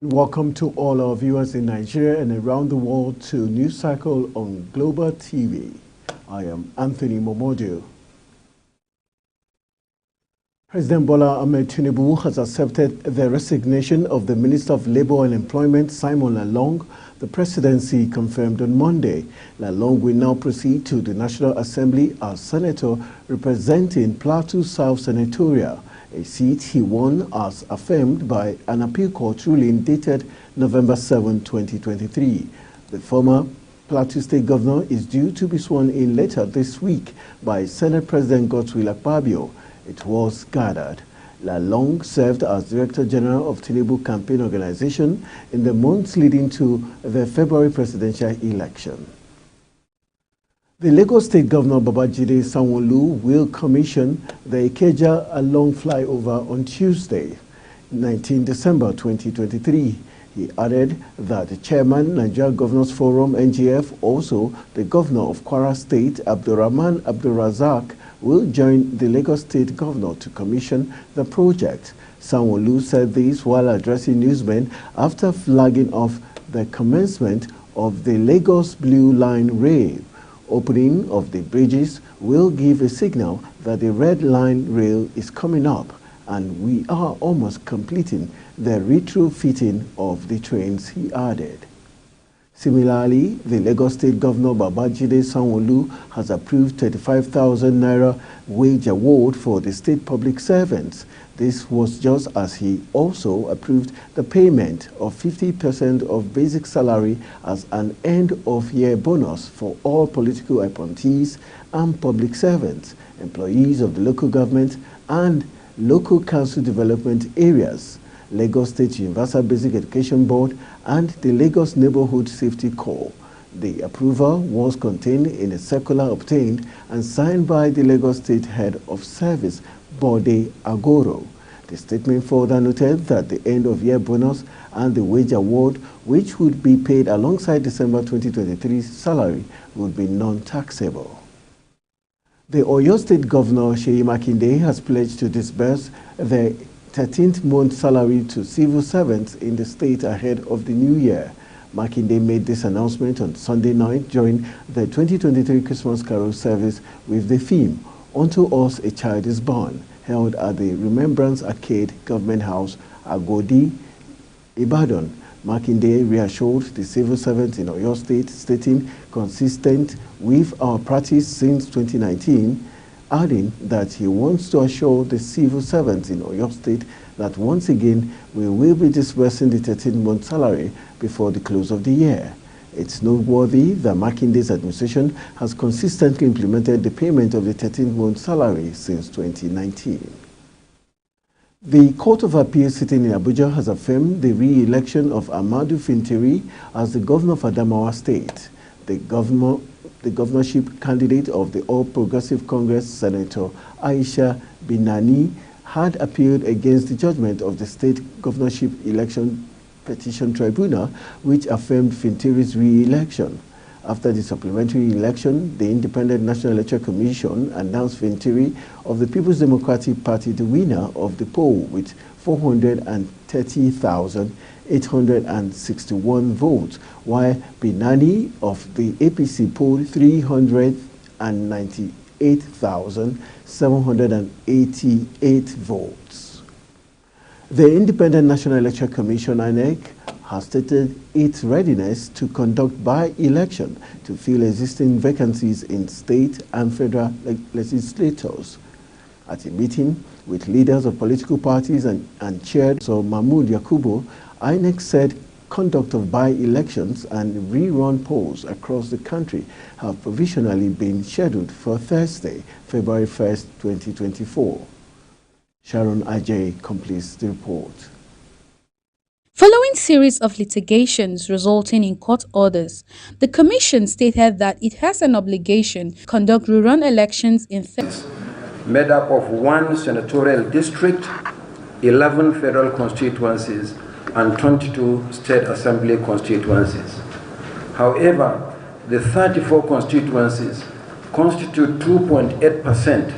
Welcome to all our viewers in Nigeria and around the world to News Cycle on Global TV. I am Anthony Momodio. President Bola Ahmed Tinubu has accepted the resignation of the Minister of Labour and Employment, Simon Lalong. The presidency confirmed on Monday. Lalong will now proceed to the National Assembly as Senator representing Plateau South Senatorial, a seat he won as affirmed by an appeal court ruling dated November 7, 2023. The former Plateau State Governor is due to be sworn in later this week by Senate President Godswill Akpabio. It was gathered. Lalong served as Director General of Tinubu Campaign Organization in the months leading to the February presidential election. The Lagos State Governor Babajide Sanwo-Olu will commission the Ikeja-Along flyover on Tuesday, 19 December 2023. He added that the Chairman, Nigeria Governors Forum, NGF, also the Governor of Kwara State, Abdurrahman Abdulrazak, will join the Lagos State Governor to commission the project. Sanwo-Olu said this while addressing newsmen after flagging off the commencement of the Lagos Blue Line rail. Opening of the bridges will give a signal that the Red Line rail is coming up, and we are almost completing the retrofitting of the trains, he added. Similarly, the Lagos State Governor Babajide Sanwo-Olu has approved 35,000 naira wage award for the state public servants. This was just as he also approved the payment of 50% of basic salary as an end-of-year bonus for all political appointees and public servants, employees of the local government and local council development areas, Lagos State Universal Basic Education Board, and the Lagos Neighborhood Safety Corps. The approval was contained in a circular obtained and signed by the Lagos State Head of Service, Bode Agoro. The statement further noted that the end-of-year bonus and the wage award, which would be paid alongside December 2023's salary, would be non-taxable. The Oyo State Governor, Seyi Makinde, has pledged to disburse the 13th month salary to civil servants in the state ahead of the new year. Makinde made this announcement on Sunday night during the 2023 Christmas Carol service with the theme, "Unto Us a Child is Born," held at the Remembrance Arcade Government House, Agodi, Ibadan. Makinde reassured the civil servants in Oyo State, stating, "Consistent with our practice since 2019, adding that he wants to assure the civil servants in Oyo State that once again we will be disbursing the 13th-month salary before the close of the year. It's noteworthy that Makinde's administration has consistently implemented the payment of the 13th-month salary since 2019. The Court of Appeal sitting in Abuja has affirmed the re-election of Ahmadu Fintiri as the governor of Adamawa State. The governorship candidate of the All Progressive Congress, Senator Aisha Binani, had appealed against the judgment of the State Governorship Election Petition Tribunal, which affirmed Fintiri's re-election. After the supplementary election, the Independent National Electoral Commission announced Fintiri of the People's Democratic Party the winner of the poll with 430,861 votes, while Binani of the APC polled 398,788 votes. The Independent National Electoral Commission, INEC, has stated its readiness to conduct by-election to fill existing vacancies in state and federal legislatures. At a meeting with leaders of political parties and chaired so Mahmood Yakubu, INEC said conduct of by-elections and rerun polls across the country have provisionally been scheduled for Thursday, February 1st, 2024. Sharon Ajay completes the report. Following series of litigations resulting in court orders, the Commission stated that it has an obligation to conduct rerun elections in made up of 1 senatorial district, 11 federal constituencies, and 22 state assembly constituencies. However, the 34 constituencies constitute 2.8%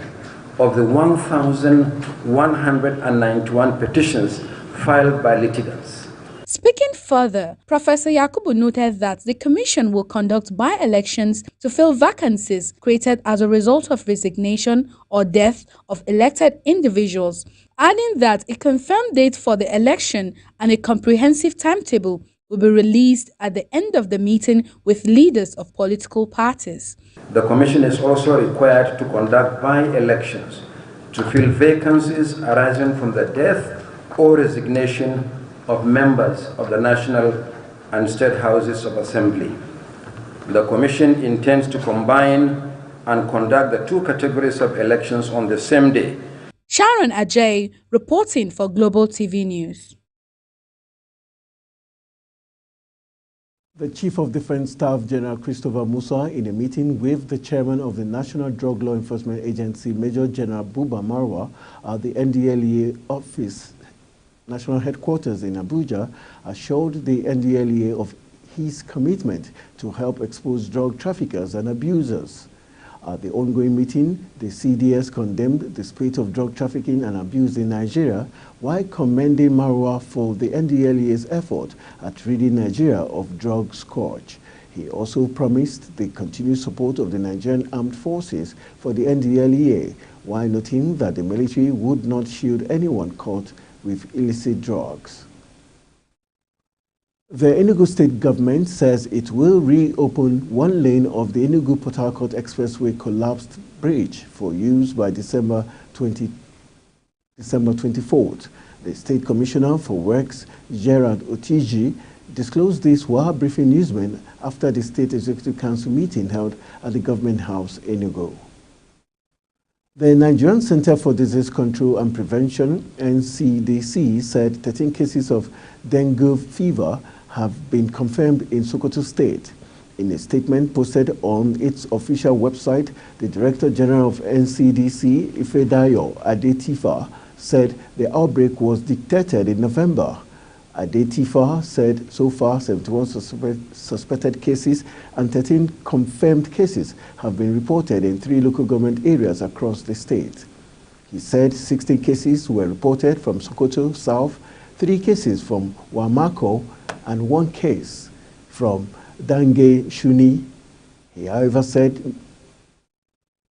of the 1,191 petitions filed by litigants. Speaking further, Professor Yakubu noted that the Commission will conduct by-elections to fill vacancies created as a result of resignation or death of elected individuals, adding that a confirmed date for the election and a comprehensive timetable will be released at the end of the meeting with leaders of political parties. The Commission is also required to conduct by-elections to fill vacancies arising from the death or resignation of members of the National and State Houses of Assembly. The Commission intends to combine and conduct the two categories of elections on the same day. Sharon Ajay, reporting for Global TV News. The Chief of Defense Staff, General Christopher Musa, in a meeting with the Chairman of the National Drug Law Enforcement Agency, Major General Buba Marwa, at the NDLEA office, National Headquarters in Abuja, assured the NDLEA of his commitment to help expose drug traffickers and abusers. At the ongoing meeting, the CDS condemned the spate of drug trafficking and abuse in Nigeria, while commending Marwa for the NDLEA's effort at ridding Nigeria of drug scourge. He also promised the continued support of the Nigerian Armed Forces for the NDLEA, while noting that the military would not shield anyone caught with illicit drugs. The Enugu State government says it will reopen one lane of the Enugu-Port Harcourt Expressway collapsed bridge for use by December 24th. The State Commissioner for Works, Gerard Otiji, disclosed this while briefing newsmen after the State Executive Council meeting held at the Government House, Enugu. The Nigerian Center for Disease Control and Prevention, NCDC, said 13 cases of dengue fever have been confirmed in Sokoto State. In a statement posted on its official website, the Director General of NCDC, Ifedayo Adetifa, said the outbreak was detected in November. Adetifa said so far 71 suspected cases and 13 confirmed cases have been reported in 3 local government areas across the state. He said 16 cases were reported from Sokoto South, 3 cases from Wamako, and 1 case from Dange Shuni. He, however, said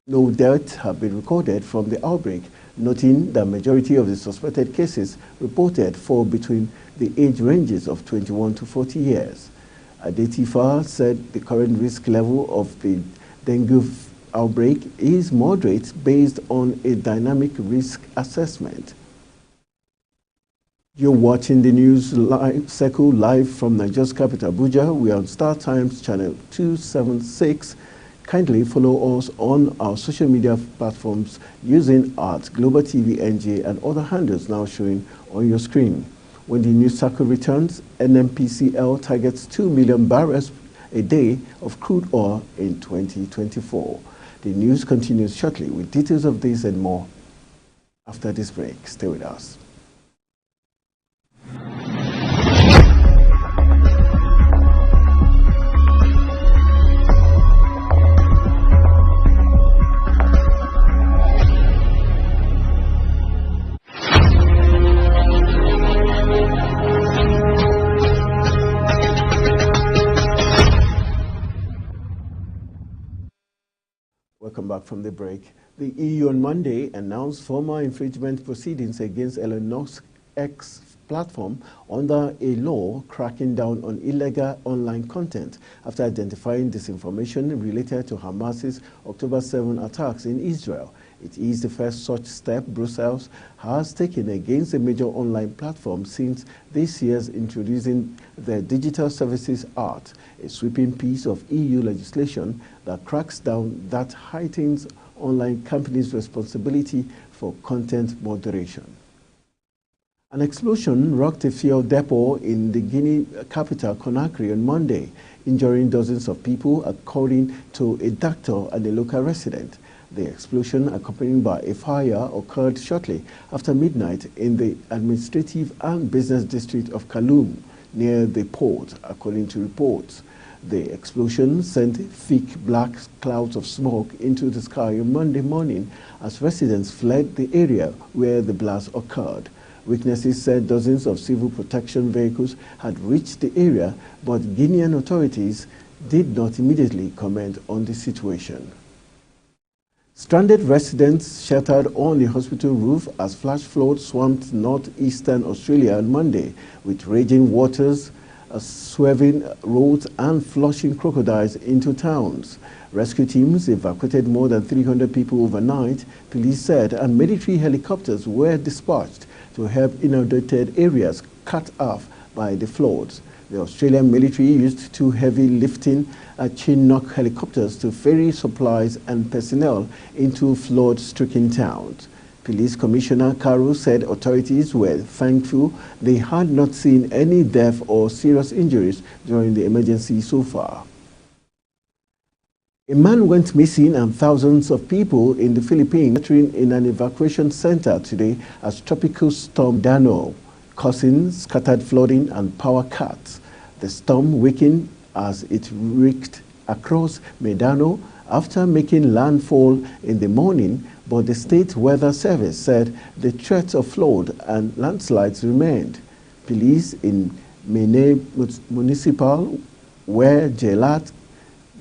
no deaths have been recorded from the outbreak, noting the majority of the suspected cases reported fall between the age ranges of 21 to 40 years. Adetifa said the current risk level of the dengue outbreak is moderate based on a dynamic risk assessment. You're watching the news cycle live from Nigeria's capital, Abuja. We are on Star Times channel 276. Kindly follow us on our social media platforms using @Global TV NJ and other handles now showing on your screen. When the news cycle returns, NNPCL targets 2 million barrels a day of crude oil in 2024. The news continues shortly with details of this and more after this break. Stay with us. Welcome back from the break. The EU on Monday announced formal infringement proceedings against Elon Musk's X platform under a law cracking down on illegal online content after identifying disinformation related to Hamas's October 7 attacks in Israel. It is the first such step Brussels has taken against a major online platform since this year's introducing the Digital Services Act, a sweeping piece of EU legislation that cracks down that heightens online companies' responsibility for content moderation. An explosion rocked a fuel depot in the Guinea capital, Conakry, on Monday, injuring dozens of people, according to a doctor and a local resident. The explosion, accompanied by a fire, occurred shortly after midnight in the administrative and business district of Kaloum, near the port, according to reports. The explosion sent thick black clouds of smoke into the sky on Monday morning as residents fled the area where the blast occurred. Witnesses said dozens of civil protection vehicles had reached the area, but Guinean authorities did not immediately comment on the situation. Stranded residents sheltered on the hospital roof as flash flood swamped northeastern Australia on Monday, with raging waters, swerving roads and flushing crocodiles into towns. Rescue teams evacuated more than 300 people overnight, police said, and military helicopters were dispatched to help inundated areas cut off by the floods. The Australian military used two heavy lifting Chinook helicopters to ferry supplies and personnel into flood-stricken towns. Police Commissioner Caro said authorities were thankful they had not seen any death or serious injuries during the emergency so far. A man went missing and thousands of people in the Philippines entering in an evacuation center today as Tropical Storm Dano, causing scattered flooding and power cuts. The storm weakened as it raked across Mindanao after making landfall in the morning, but the State Weather Service said the threat of flood and landslides remained. Police in Mene Municipal, where Jelat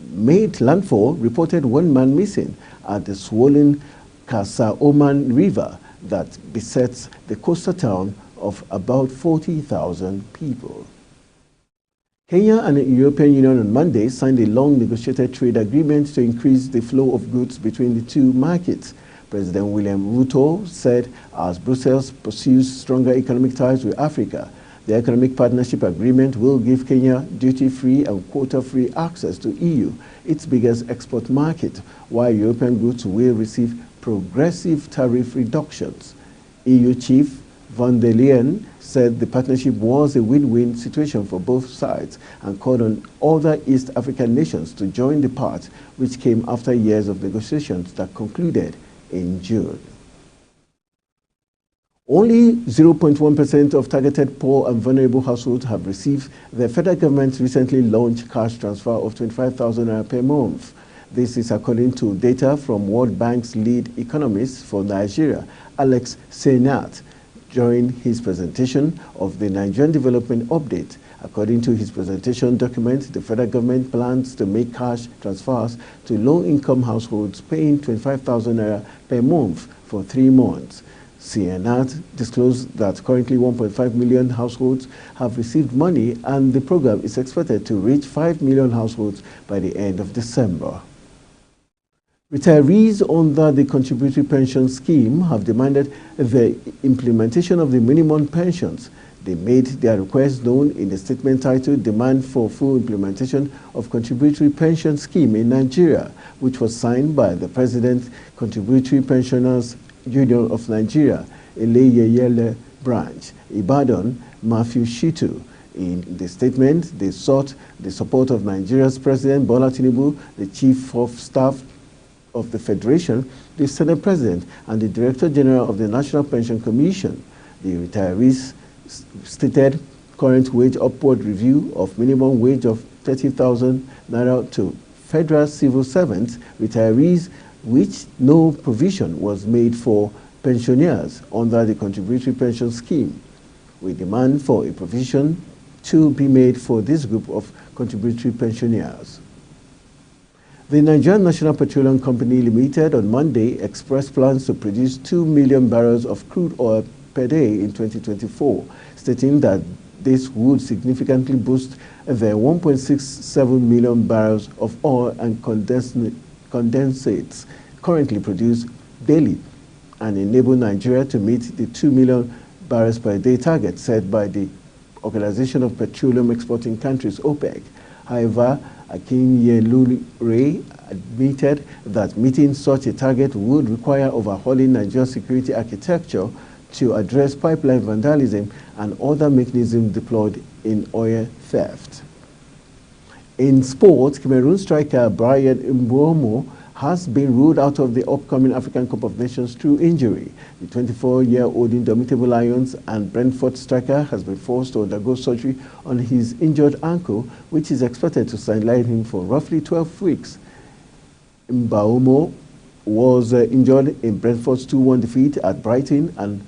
made landfall, reported one man missing at the swollen Casaoman River that besets the coastal town of about 40,000 people. Kenya and the European Union on Monday signed a long-negotiated trade agreement to increase the flow of goods between the two markets. President William Ruto said as Brussels pursues stronger economic ties with Africa, the Economic Partnership Agreement will give Kenya duty-free and quota-free access to EU, its biggest export market, while European goods will receive progressive tariff reductions. EU Chief von der Leyen said the partnership was a win-win situation for both sides and called on other East African nations to join the part, which came after years of negotiations that concluded in June. Only 0.1% of targeted poor and vulnerable households have received the federal government's recently launched cash transfer of 25,000 naira per month. This is according to data from World Bank's lead economist for Nigeria, Alex Senat, during his presentation of the Nigerian Development Update. According to his presentation document, the federal government plans to make cash transfers to low-income households paying 25,000 naira per month for 3 months. CNAT disclosed that currently 1.5 million households have received money, and the program is expected to reach 5 million households by the end of December. Retirees under the Contributory Pension Scheme have demanded the implementation of the minimum pensions. They made their request known in a statement titled "Demand for Full Implementation of Contributory Pension Scheme in Nigeria," which was signed by the President, Contributory Pensioners Union of Nigeria, Eleyeyele Branch, Ibadan, Matthew Shitu. In the statement, they sought the support of Nigeria's President Bola Tinubu, the Chief of Staff of the Federation, the Senate President, and the Director General of the National Pension Commission. The retirees stated current wage upward review of minimum wage of 30,000 naira to federal civil servants, retirees, which no provision was made for pensioners under the Contributory Pension Scheme. We demand for a provision to be made for this group of contributory pensioners. The Nigerian National Petroleum Company Limited on Monday expressed plans to produce 2 million barrels of crude oil per day in 2024, stating that this would significantly boost the 1.67 million barrels of oil and condensates currently produced daily and enable Nigeria to meet the 2 million barrels per day target set by the Organization of Petroleum Exporting Countries, OPEC. However, Akinyelure admitted that meeting such a target would require overhauling Nigeria's security architecture to address pipeline vandalism and other mechanisms deployed in oil theft. In sports, Cameroon striker Brian Mbeumo has been ruled out of the upcoming African Cup of Nations through injury. The 24-year-old Indomitable Lions and Brentford striker has been forced to undergo surgery on his injured ankle, which is expected to sideline him for roughly 12 weeks. Mbeumo was injured in Brentford's 2-1 defeat at Brighton and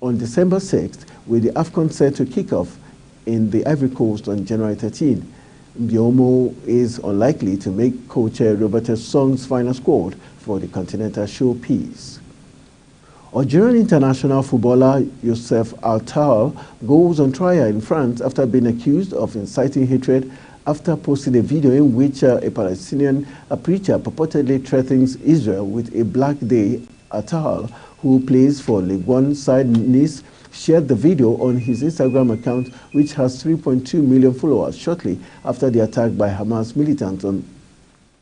on December 6th, with the AFCON set to kick off in the Ivory Coast on January 13. Mbeumo is unlikely to make coach Roberto Song's final squad for the Continental Showpiece. Algerian international footballer Youssef Attal goes on trial in France after being accused of inciting hatred after posting a video in which a Palestinian preacher purportedly threatens Israel with a Black Day. Attal, who plays for Ligue 1 side Nice, shared the video on his Instagram account, which has 3.2 million followers, shortly after the attack by Hamas militants on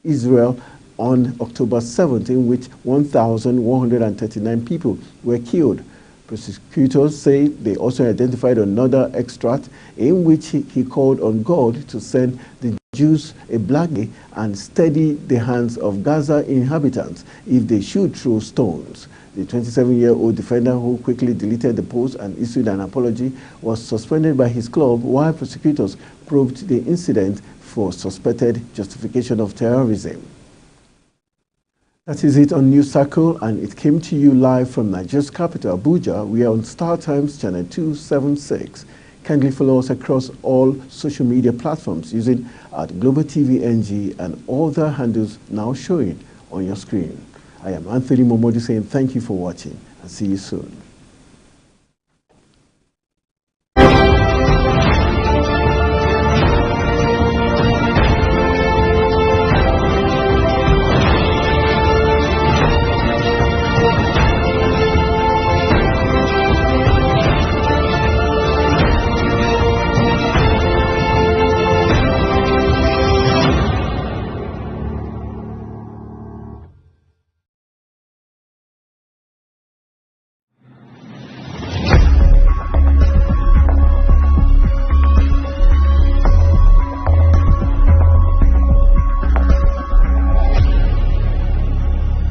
Israel on October 7th, in which 1,139 people were killed. Prosecutors say they also identified another extract in which he called on God to send the Jews a Black Day and steady the hands of Gaza inhabitants if they should throw stones. The 27-year-old defender, who quickly deleted the post and issued an apology, was suspended by his club while prosecutors probed the incident for suspected justification of terrorism. That is it on News Circle, and it came to you live from Nigeria's capital, Abuja. We are on Star Times channel 276. Kindly follow us across all social media platforms using @Global TV NG and all the handles now showing on your screen. I am Anthony Momodu saying thank you for watching and see you soon.